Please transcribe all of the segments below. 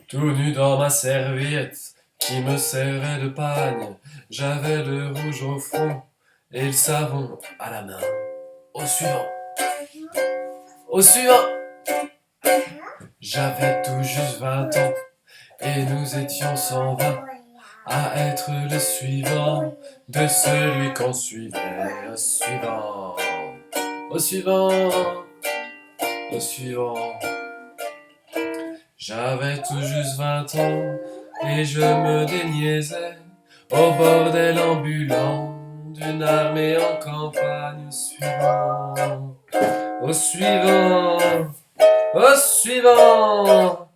Tout nu dans ma serviette qui me servait de pagne, j'avais le rouge au front et le savon à la main. Au suivant, au suivant. J'avais tout juste 20 ans et nous étions 120 à être le suivant de celui qu'on suivait. Au suivant, au suivant, au suivant. J'avais tout juste 20 ans et je me déniaisais au bordel ambulant d'une armée en campagne. Au suivant, au suivant, au suivant.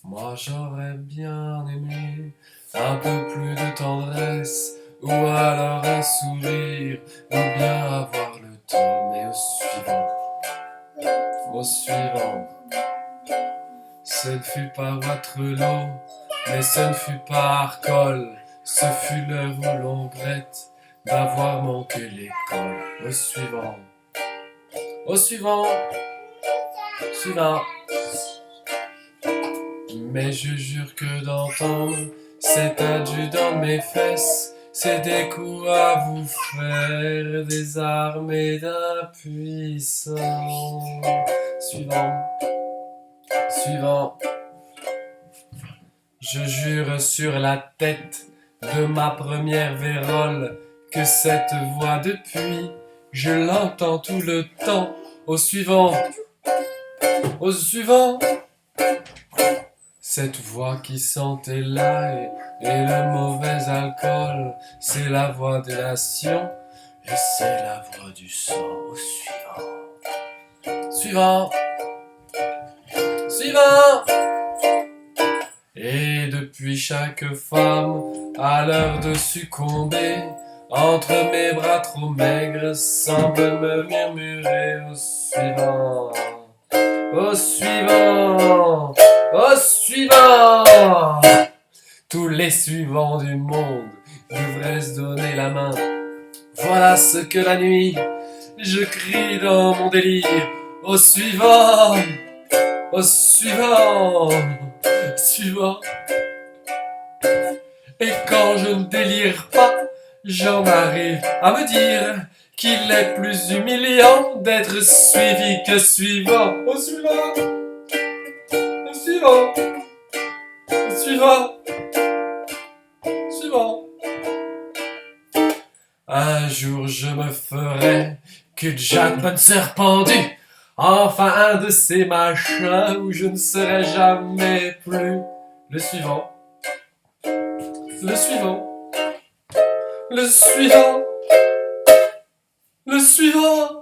Moi j'aurais bien aimé un peu plus de tendresse, ou alors un sourire, ou bien avoir le temps. Mais au suivant, au suivant. Ce ne fut pas Waterloo, mais ce ne fut pas Arcole. Ce fut l'heure où l'on regrette d'avoir manqué l'école. Au suivant, au suivant, suivant. Mais je jure que d'entendre cet adieu dans mes fesses, c'est des coups à vous faire, des armées d'impuissants. Suivant, suivant. Je jure sur la tête de ma première vérole que cette voix depuis, je l'entends tout le temps. Au suivant, au suivant. Cette voix qui sentait l'ail et le mauvais alcool, c'est la voix des nations et c'est la voix du sang. Au suivant, suivant, suivant. Et depuis chaque femme, à l'heure de succomber, entre mes bras trop maigres, semble me murmurer au suivant, au suivant, au suivant. Tous les suivants du monde devraient se donner la main. Voilà ce que la nuit, je crie dans mon délire. Au suivant, au suivant, suivant. Et quand je ne délire pas, j'en arrive à me dire qu'il est plus humiliant d'être suivi que suivant. Au suivant, au suivant, au suivant, suivant. Un jour je me ferai que Jack Bonser pendu, enfin un de ces machins où je ne serai jamais plus. Le suivant, le suivant, le suivant, le suivant.